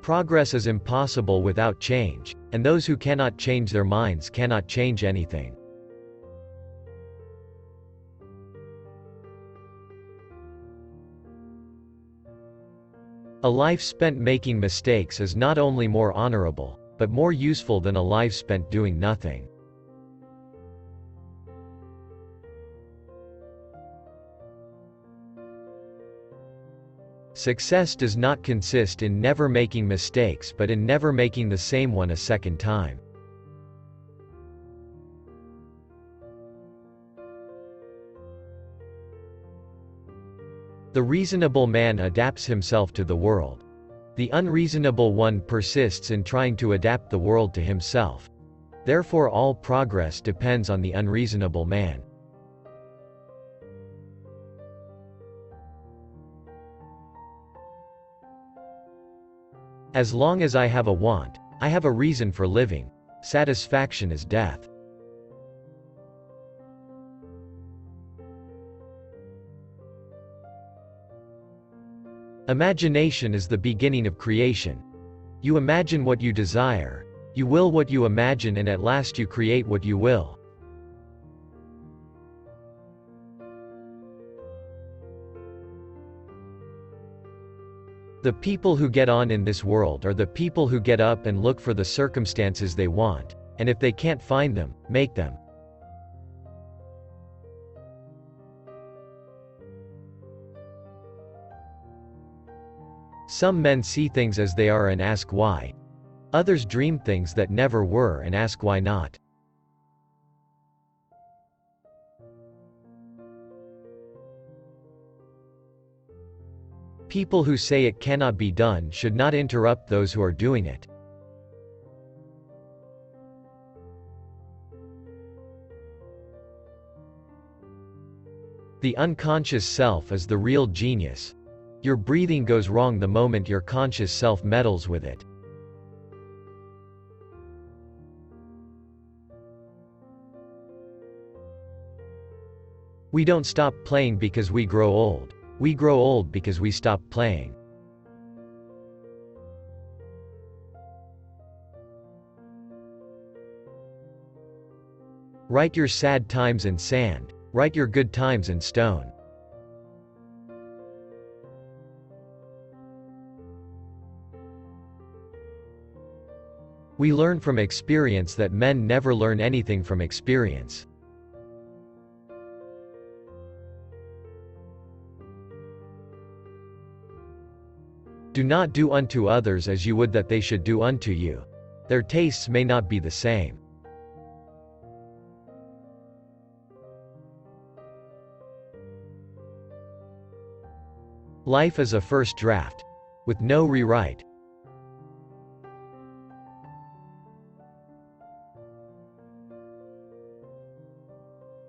Progress is impossible without change, and those who cannot change their minds cannot change anything. A life spent making mistakes is not only more honorable, but more useful than a life spent doing nothing. Success does not consist in never making mistakes but in never making the same one a second time. The reasonable man adapts himself to the world. The unreasonable one persists in trying to adapt the world to himself. Therefore all progress depends on the unreasonable man. As long as I have a want, I have a reason for living. Satisfaction is death. Imagination is the beginning of creation. You imagine what you desire, you will what you imagine, and at last you create what you will. The people who get on in this world are the people who get up and look for the circumstances they want, and if they can't find them, make them. Some men see things as they are and ask why. Others dream things that never were and ask why not. People who say it cannot be done should not interrupt those who are doing it. The unconscious self is the real genius. Your breathing goes wrong the moment your conscious self meddles with it. We don't stop playing because we grow old. We grow old because we stop playing. Write your sad times in sand. Write your good times in stone. We learn from experience that men never learn anything from experience. Do not do unto others as you would that they should do unto you. Their tastes may not be the same. Life is a first draft, with no rewrite.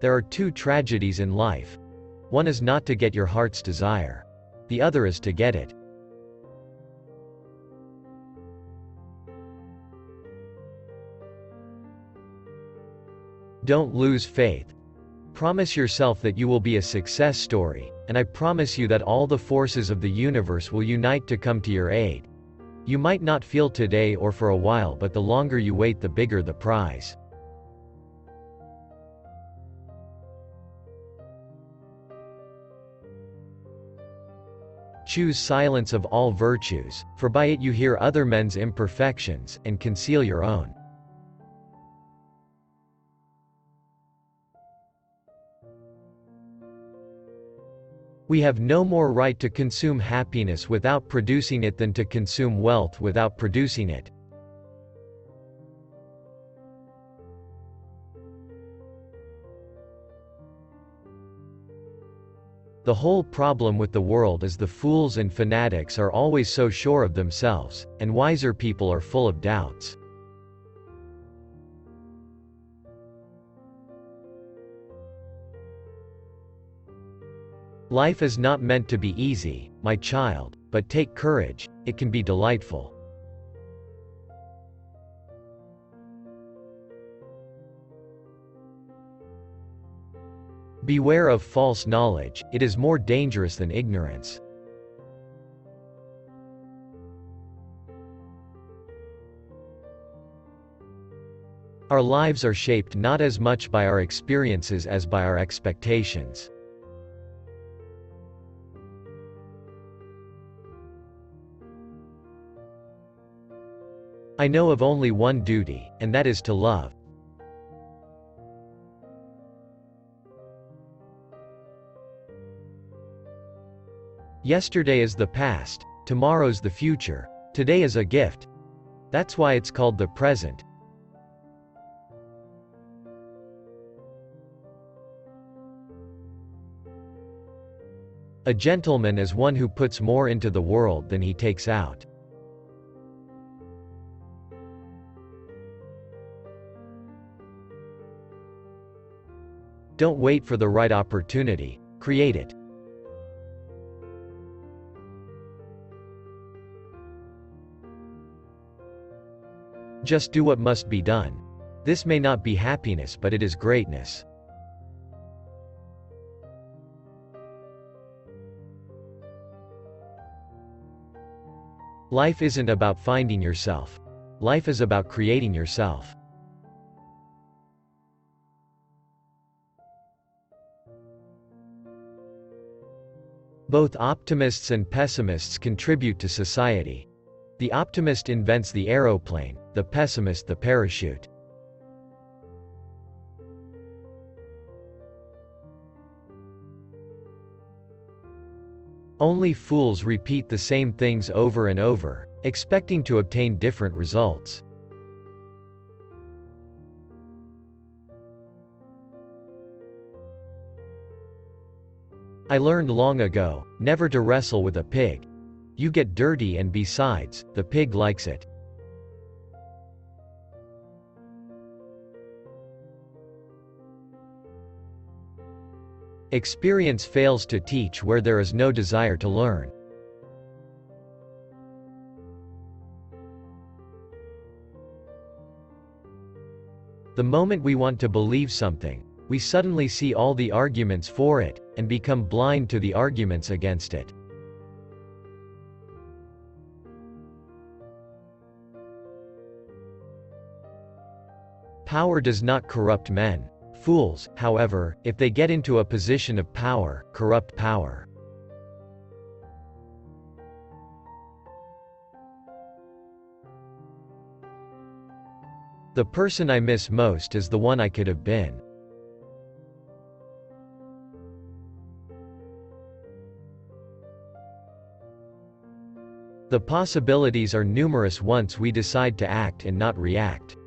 There are two tragedies in life. One is not to get your heart's desire. The other is to get it. Don't lose faith. Promise yourself that you will be a success story, and I promise you that all the forces of the universe will unite to come to your aid. You might not feel today or for a while, but the longer you wait, the bigger the prize. Choose silence of all virtues, for by it you hear other men's imperfections, and conceal your own. We have no more right to consume happiness without producing it than to consume wealth without producing it. The whole problem with the world is the fools and fanatics are always so sure of themselves, and wiser people are full of doubts. Life is not meant to be easy, my child, but take courage, it can be delightful. Beware of false knowledge, it is more dangerous than ignorance. Our lives are shaped not as much by our experiences as by our expectations. I know of only one duty, and that is to love. Yesterday is the past, tomorrow's the future, today is a gift. That's why it's called the present. A gentleman is one who puts more into the world than he takes out. Don't wait for the right opportunity, create it. Just do what must be done. This may not be happiness, but it is greatness. Life isn't about finding yourself. Life is about creating yourself. Both optimists and pessimists contribute to society. The optimist invents the aeroplane, the pessimist the parachute. Only fools repeat the same things over and over, expecting to obtain different results. I learned long ago, never to wrestle with a pig. You get dirty, and besides, the pig likes it. Experience fails to teach where there is no desire to learn. The moment we want to believe something, we suddenly see all the arguments for it, and become blind to the arguments against it. Power does not corrupt men. Fools, however, if they get into a position of power, corrupt power. The person I miss most is the one I could have been. The possibilities are numerous once we decide to act and not react.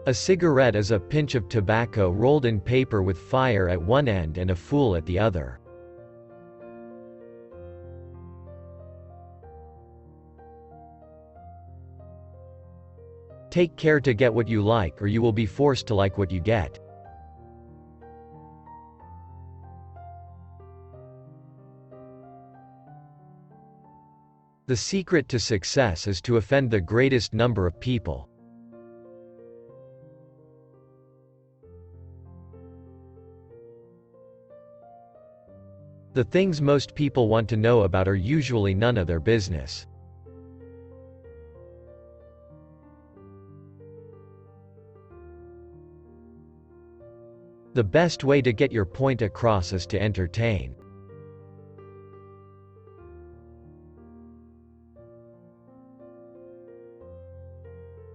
A cigarette is a pinch of tobacco rolled in paper with fire at one end and a fool at the other. Take care to get what you like, or you will be forced to like what you get. The secret to success is to offend the greatest number of people. The things most people want to know about are usually none of their business. The best way to get your point across is to entertain.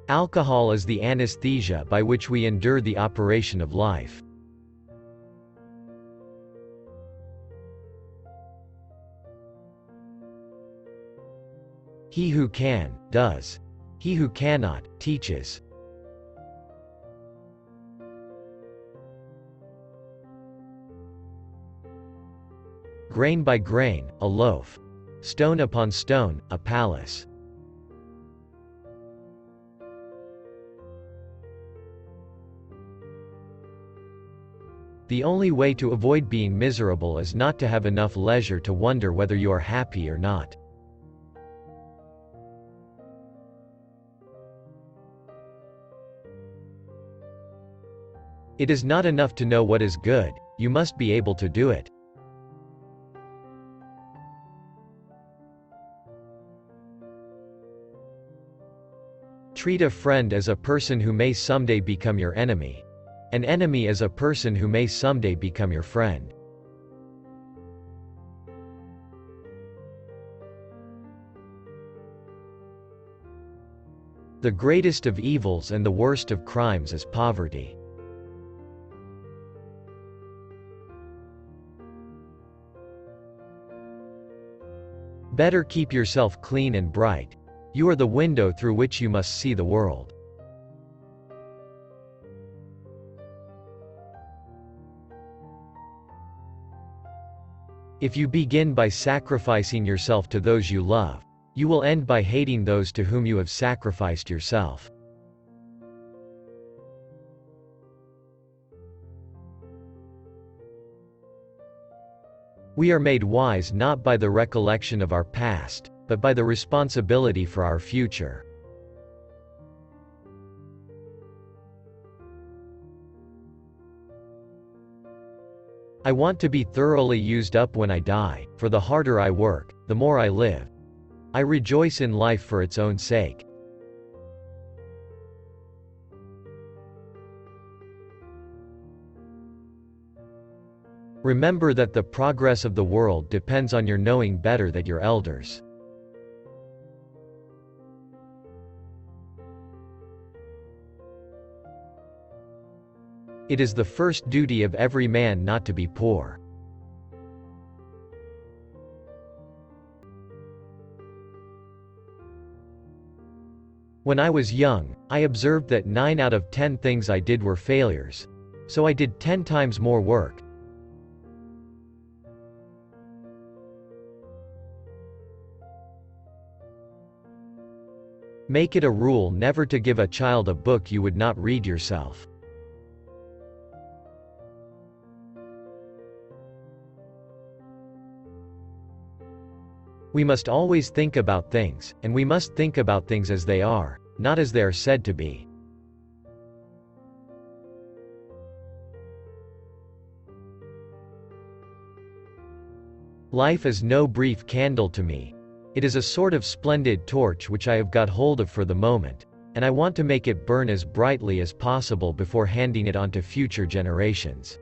Alcohol is the anesthesia by which we endure the operation of life. He who can, does. He who cannot, teaches. Grain by grain, a loaf. Stone upon stone, a palace. The only way to avoid being miserable is not to have enough leisure to wonder whether you are happy or not. It is not enough to know what is good, you must be able to do it. Treat a friend as a person who may someday become your enemy. An enemy as a person who may someday become your friend. The greatest of evils and the worst of crimes is poverty. Better keep yourself clean and bright. You are the window through which you must see the world. If you begin by sacrificing yourself to those you love, you will end by hating those to whom you have sacrificed yourself. We are made wise not by the recollection of our past, but by the responsibility for our future. I want to be thoroughly used up when I die, for the harder I work, the more I live. I rejoice in life for its own sake. Remember that the progress of the world depends on your knowing better than your elders. It is the first duty of every man not to be poor. When I was young, I observed that 9 out of 10 things I did were failures. So I did 10 times more work. Make it a rule never to give a child a book you would not read yourself. We must always think about things, and we must think about things as they are, not as they are said to be. Life is no brief candle to me. It is a sort of splendid torch which I have got hold of for the moment, and I want to make it burn as brightly as possible before handing it on to future generations.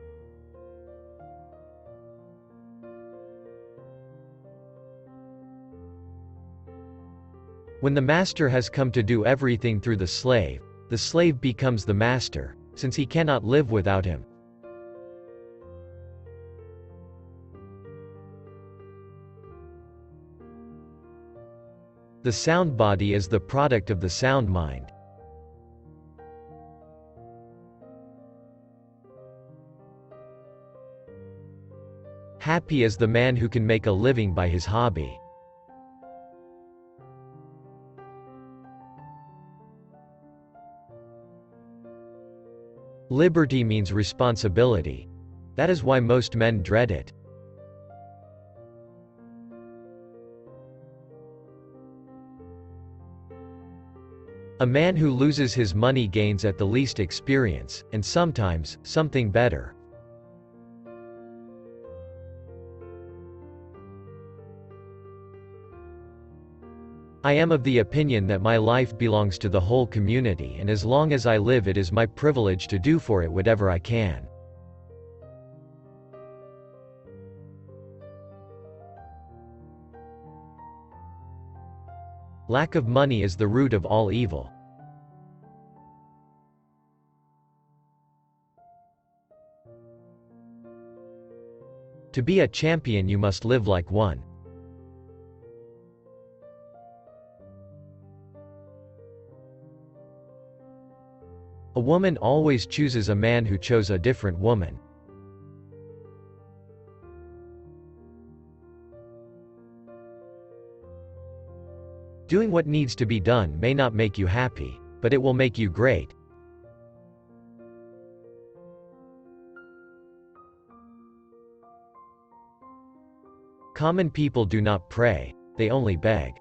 When the master has come to do everything through the slave becomes the master, since he cannot live without him. The sound body is the product of the sound mind. Happy is the man who can make a living by his hobby. Liberty means responsibility. That is why most men dread it. A man who loses his money gains at the least experience, and sometimes, something better. I am of the opinion that my life belongs to the whole community, and as long as I live it is my privilege to do for it whatever I can. Lack of money is the root of all evil. To be a champion you must live like one. A woman always chooses a man who chose a different woman. Doing what needs to be done may not make you happy, but it will make you great. Common people do not pray, they only beg.